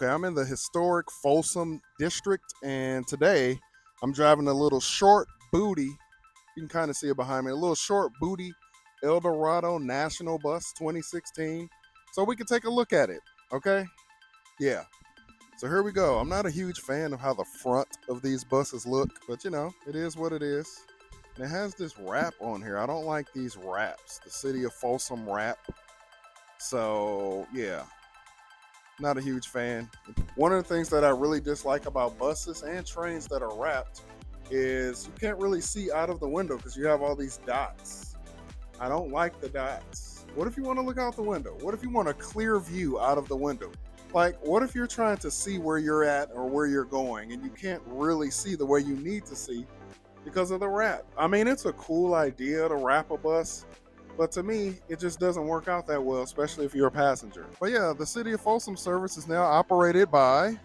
Okay, I'm in the historic Folsom district, and today I'm driving a little short booty. You can kind of see it behind me. A little short booty Eldorado National Bus 2016. So we can take a look at it. Okay? Yeah. So here we go. I'm not a huge fan of how the front of these buses look, but it is what it is. And it has this wrap on here. I don't like these wraps. The City of Folsom wrap. So, yeah. Not a huge fan. One of the things that I really dislike about buses and trains that are wrapped is you can't really see out of the window because you have all these dots. I don't like the dots. What if you want to look out the window? What if you want a clear view out of the window? Like, what if you're trying to see where you're at or where you're going and you can't really see the way you need to see because of the wrap? I mean, it's a cool idea to wrap a bus, but to me, it just doesn't work out that well, especially if you're a passenger. But yeah, the City of Folsom service is now operated by,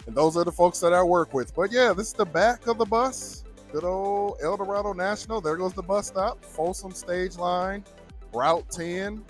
and those are the folks that I work with. But yeah, this is the back of the bus. Good old Eldorado National. There goes the bus stop. Folsom Stage Line, Route 10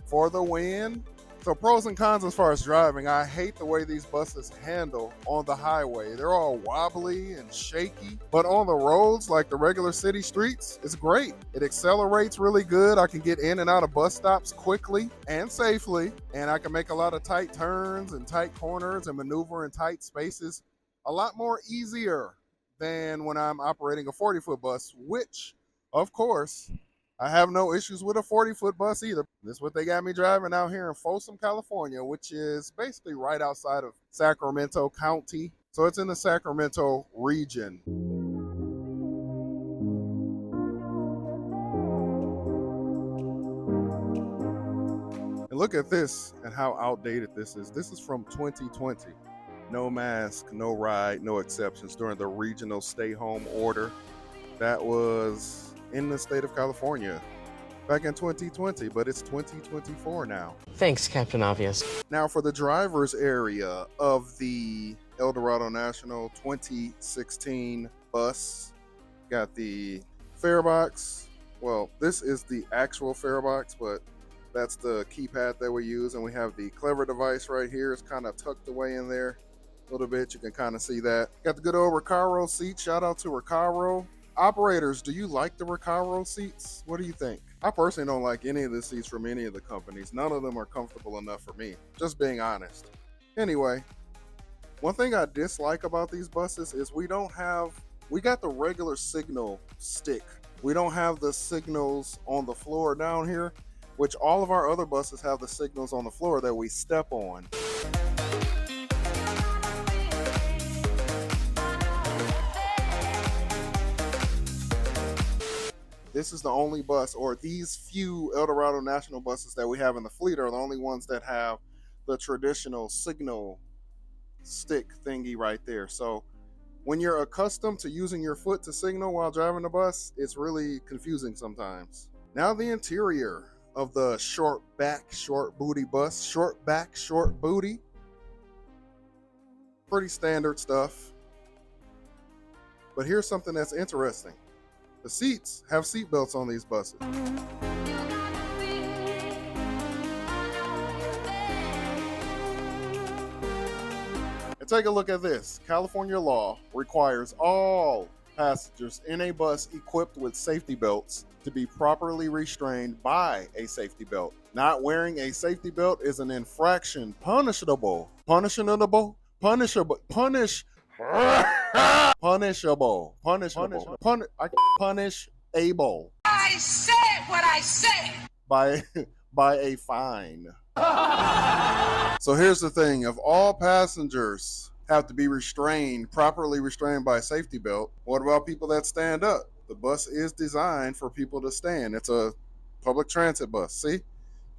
for the win. So pros and cons as far as driving. I hate the way these buses handle on the highway. They're all wobbly and shaky. But on the roads, like the regular city streets, it's great. It accelerates really good. I can get in and out of bus stops quickly and safely. And I can make a lot of tight turns and tight corners and maneuver in tight spaces a lot more easier than when I'm operating a 40-foot bus, which, of course, I have no issues with a 40-foot bus either. This is what they got me driving out here in Folsom, California, which is basically right outside of Sacramento County. So it's in the Sacramento region. And look at this and how outdated this is. This is from 2020. No mask, no ride, no exceptions during the regional stay-home order. That was in the state of California back in 2020, but it's 2024 now. Thanks, Captain Obvious. Now for the driver's area of the Eldorado National 2016 bus, got the fare box. Well, this is the actual fare box, but that's the keypad that we use, and we have the clever device right here. It's kind of tucked away in there a little bit. You can kind of see that. Got the good old Recaro seat. Shout out to Recaro. Operators, do you like the Recaro seats? What do you think? I personally don't like any of the seats from any of the companies. None of them are comfortable enough for me, just being honest. Anyway, one thing I dislike about these buses is we got the regular signal stick. We don't have the signals on the floor down here, which all of our other buses have the signals on the floor that we step on. This is the only bus, or these few Eldorado National buses that we have in the fleet are the only ones that have the traditional signal stick thingy right there. So when you're accustomed to using your foot to signal while driving the bus, it's really confusing sometimes. Now the interior of the short back, short booty bus. Short back, short booty. Pretty standard stuff. But here's something that's interesting. The seats have seat belts on these buses. And take a look at this. California law requires all passengers in a bus equipped with safety belts to be properly restrained by a safety belt. Not wearing a safety belt is an infraction, punishable. Punish. Punishable. I said what I said. By a fine. So here's the thing. If all passengers have to be properly restrained by a safety belt, what about people that stand up? The bus is designed for people to stand. It's a public transit bus. See? You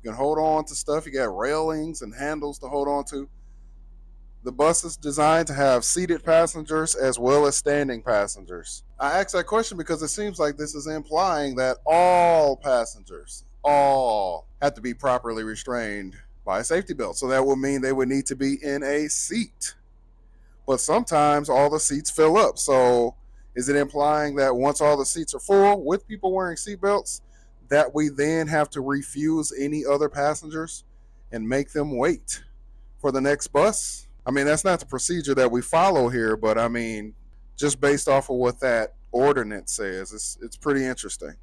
can hold on to stuff. You got railings and handles to hold on to. The bus is designed to have seated passengers as well as standing passengers. I ask that question because it seems like this is implying that all passengers, have to be properly restrained by a safety belt. So that would mean they would need to be in a seat. But sometimes all the seats fill up. So is it implying that once all the seats are full with people wearing seatbelts, that we then have to refuse any other passengers and make them wait for the next bus. I mean, that's not the procedure that we follow here, but I mean, just based off of what that ordinance says, it's pretty interesting.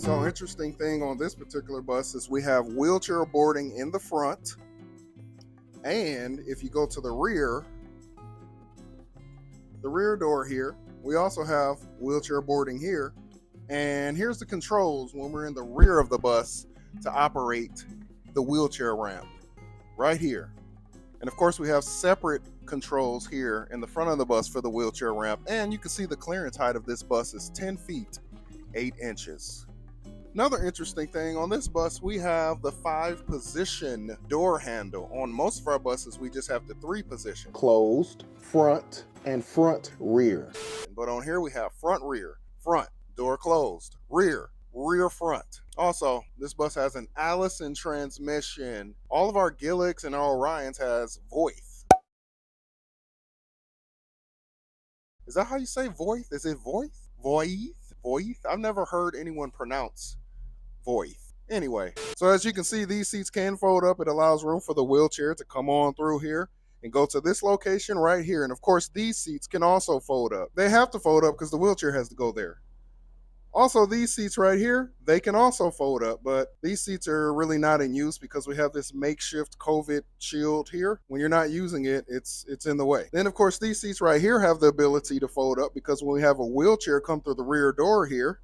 So interesting thing on this particular bus is we have wheelchair boarding in the front, and if you go to the rear door here, we also have wheelchair boarding here. And here's the controls when we're in the rear of the bus to operate the wheelchair ramp right here. And of course we have separate controls here in the front of the bus for the wheelchair ramp, and you can see the clearance height of this bus is 10 feet 8 inches. Another interesting thing on this bus, we have the 5-position door handle. On most of our buses, we just have the 3-position. Closed, front, and front rear. But on here we have front rear, front, door closed, rear, rear front. Also, this bus has an Allison transmission. All of our Gilligs and our Orions has Voith. Is that how you say Voith? Is it Voith? Voith? Voith? I've never heard anyone pronounce Voith. Anyway, so as you can see, these seats can fold up. It allows room for the wheelchair to come on through here and go to this location right here. And of course, these seats can also fold up. They have to fold up because the wheelchair has to go there. Also, these seats right here, they can also fold up, but these seats are really not in use because we have this makeshift COVID shield here. When you're not using it, it's in the way. Then, of course, these seats right here have the ability to fold up because when we have a wheelchair come through the rear door here,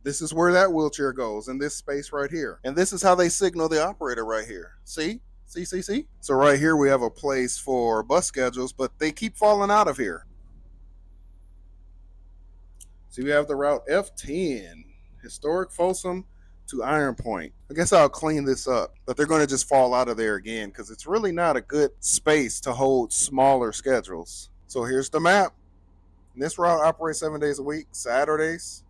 this is where that wheelchair goes, in this space right here. And this is how they signal the operator right here. See? See? So right here we have a place for bus schedules, but they keep falling out of here. So we have the route F10, Historic Folsom to Iron Point. I guess I'll clean this up, but they're going to just fall out of there again because it's really not a good space to hold smaller schedules. So here's the map. And this route operates 7 days a week, Saturdays,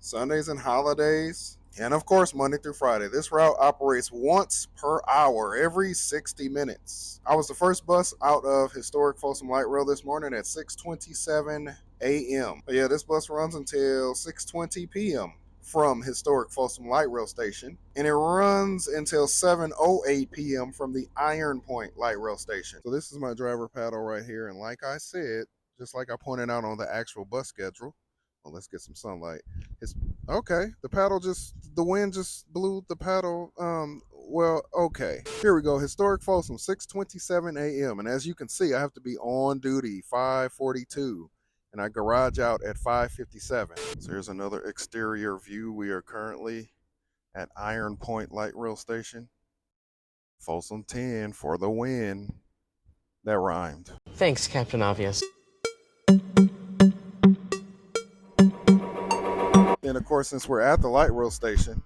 Sundays and holidays, and of course Monday through Friday. This route operates once per hour, every 60 minutes. I was the first bus out of Historic Folsom Light Rail this morning at 6:27 a.m. But yeah, this bus runs until 6:20 p.m. from Historic Folsom Light Rail Station, and it runs until 7:08 p.m. from the Iron Point Light Rail Station. So this is my driver paddle right here, and like I said, just like I pointed out on the actual bus schedule, well, let's get some sunlight. It's okay. The wind just blew the paddle. Well, okay. Here we go. Historic Folsom, 6:27 a.m. And as you can see, I have to be on duty 5:42. And I garage out at 5:57. So here's another exterior view. We are currently at Iron Point Light Rail Station. Folsom 10 for the win. That rhymed. Thanks, Captain Obvious. And of course, since we're at the light rail station,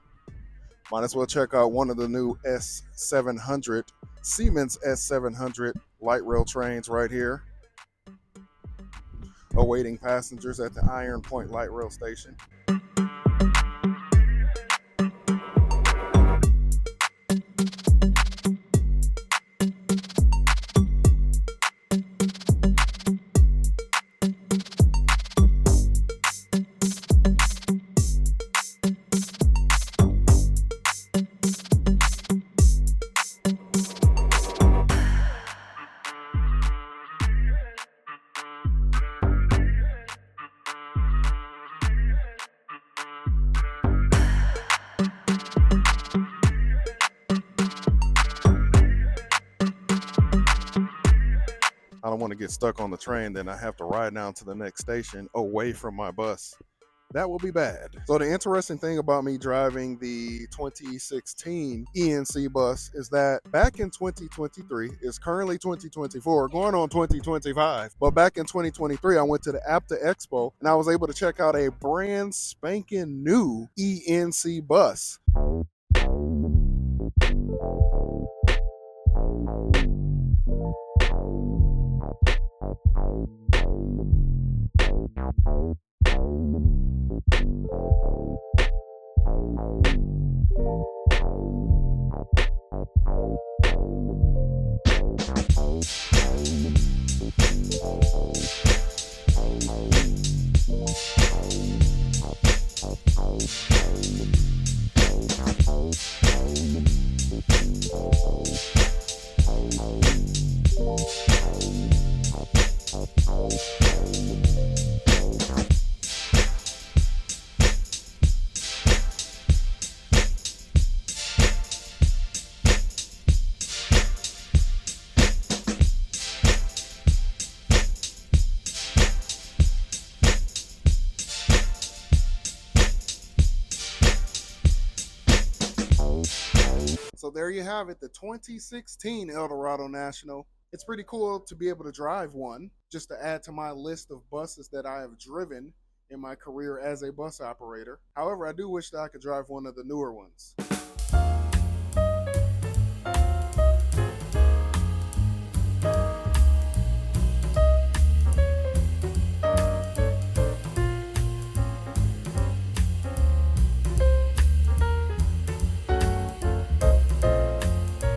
might as well check out one of the new S700, Siemens S700 light rail trains right here, awaiting passengers at the Iron Point Light Rail Station. I don't want to get stuck on the train, then I have to ride down to the next station away from my bus. That will be bad. So the interesting thing about me driving the 2016 ENC bus is that back in 2023, it's currently 2024, going on 2025. But back in 2023, I went to the APTA Expo and I was able to check out a brand spanking new ENC bus. there you have it, the 2016 Eldorado National. It's pretty cool to be able to drive one, just to add to my list of buses that I have driven in my career as a bus operator. However, I do wish that I could drive one of the newer ones.